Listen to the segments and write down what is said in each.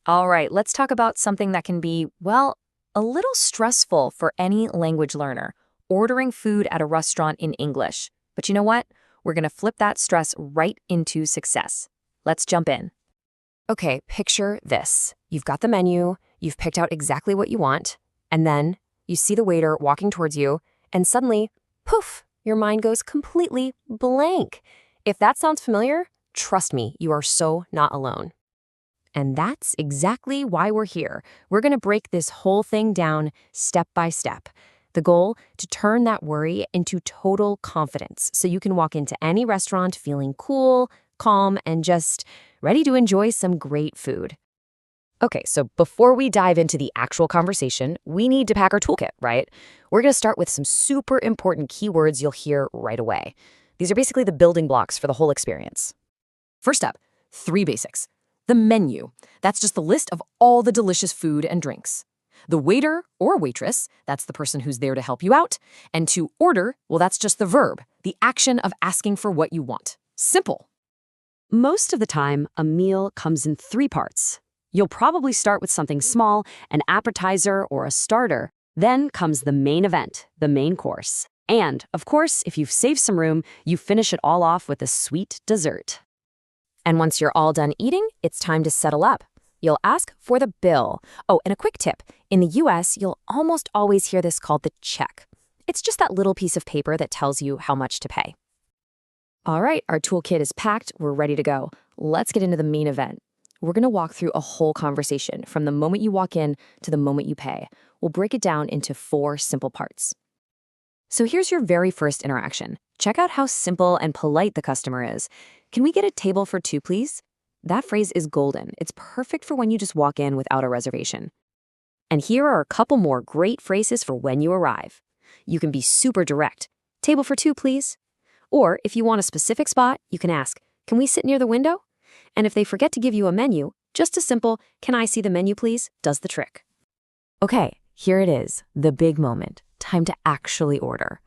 All right, let's talk about something that can be, well, a little stressful for any language learner, ordering food at a restaurant in English. But you know what? We're going to flip that stress right into success. Let's jump in. Okay, picture this. You've got the menu, you've picked out exactly what you want, and then you see the waiter walking towards you, and suddenly, poof, your mind goes completely blank. If that sounds familiar, trust me, you are so not alone. And that's exactly why we're here. We're going to break this whole thing down step by step. The goal, to turn that worry into total confidence so you can walk into any restaurant feeling cool, calm, and just ready to enjoy some great food. Okay, so before we dive into the actual conversation, we need to pack our toolkit, right? We're going to start with some super important keywords you'll hear right away. These are basically the building blocks for the whole experience. First up, 3 basics. The menu. That's just the list of all the delicious food and drinks. The waiter or waitress, that's the person who's there to help you out. And to order, well, that's just the verb, the action of asking for what you want. Simple. Most of the time, a meal comes in 3 parts. You'll probably start with something small, an appetizer or a starter. Then comes the main event, the main course. And, of course, if you've saved some room, you finish it all off with a sweet dessert. And once you're all done eating, it's time to settle up. You'll ask for the bill. Oh, and a quick tip. In the US, you'll almost always hear this called the check. It's just that little piece of paper that tells you how much to pay. All right, our toolkit is packed. We're ready to go. Let's get into the main event. We're going to walk through a whole conversation from the moment you walk in to the moment you pay. We'll break it down into 4 simple parts. So here's your very first interaction. Check out how simple and polite the customer is. Can we get a table for 2, please? That phrase is golden. It's perfect for when you just walk in without a reservation. And here are a couple more great phrases for when you arrive. You can be super direct. Table for 2, please. Or if you want a specific spot, you can ask, can we sit near the window? And if they forget to give you a menu, just a simple, can I see the menu, please, does the trick. Okay, here it is, the big moment. Time to actually order.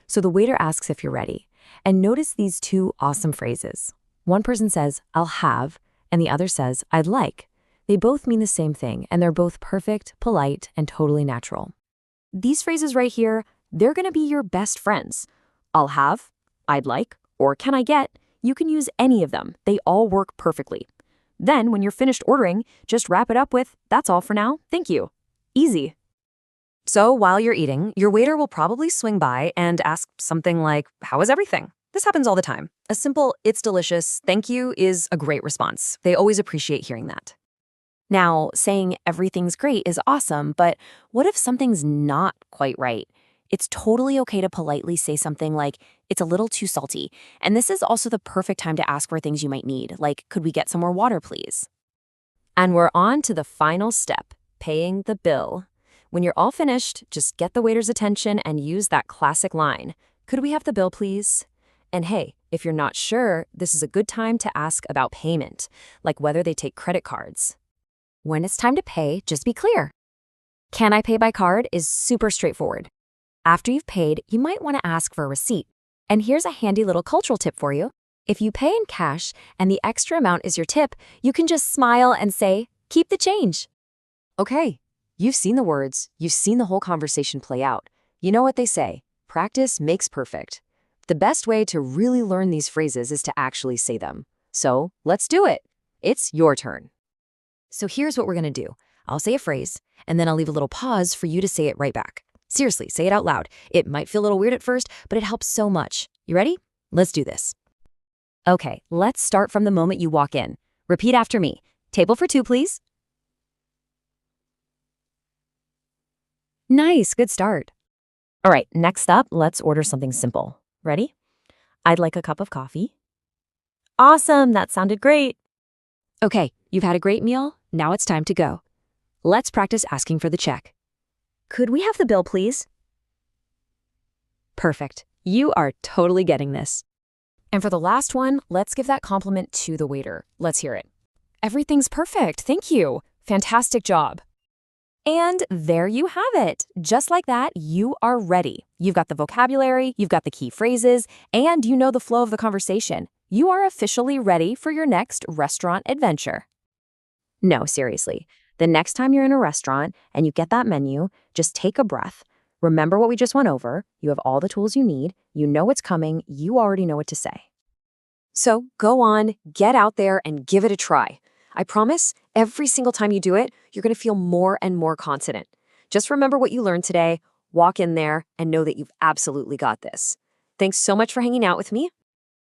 So the waiter asks if you're ready. And notice these 2 awesome phrases. One person says, I'll have, and the other says, I'd like. They both mean the same thing, and they're both perfect, polite, and totally natural. These phrases right here, they're going to be your best friends. I'll have, I'd like, or can I get? You can use any of them. They all work perfectly. Then, when you're finished ordering, just wrap it up with, that's all for now, thank you. Easy. So while you're eating, your waiter will probably swing by and ask something like, how is everything? This happens all the time. A simple, it's delicious, thank you is a great response. They always appreciate hearing that. Now, saying everything's great is awesome, but what if something's not quite right? It's totally okay to politely say something like, it's a little too salty. And this is also the perfect time to ask for things you might need, like, could we get some more water, please? And we're on to the final step, paying the bill. When you're all finished, just get the waiter's attention and use that classic line, could we have the bill, please? And hey, if you're not sure, this is a good time to ask about payment, like whether they take credit cards. When it's time to pay, just be clear. Can I pay by card is super straightforward. After you've paid, you might want to ask for a receipt. And here's a handy little cultural tip for you. If you pay in cash and the extra amount is your tip, you can just smile and say, keep the change. Okay, you've seen the words, you've seen the whole conversation play out. You know what they say, practice makes perfect. The best way to really learn these phrases is to actually say them. So let's do it. It's your turn. So here's what we're going to do. I'll say a phrase, and then I'll leave a little pause for you to say it right back. Seriously, say it out loud. It might feel a little weird at first, but it helps so much. You ready? Let's do this. Okay, let's start from the moment you walk in. Repeat after me. Table for 2, please. Nice, good start. All right, next up, let's order something simple. Ready? I'd like a cup of coffee. Awesome, that sounded great. Okay, you've had a great meal. Now it's time to go. Let's practice asking for the check. Could we have the bill, please? Perfect. You are totally getting this. And for the last one, let's give that compliment to the waiter. Let's hear it. Everything's perfect. Thank you. Fantastic job. And there you have it. Just like that, you are ready. You've got the vocabulary, you've got the key phrases, and you know the flow of the conversation. You are officially ready for your next restaurant adventure. No, seriously. The next time you're in a restaurant and you get that menu, just take a breath. Remember what we just went over. You have all the tools you need. You know what's coming. You already know what to say. So go on, get out there and give it a try. I promise, every single time you do it, you're going to feel more and more confident. Just remember what you learned today, walk in there, and know that you've absolutely got this. Thanks so much for hanging out with me.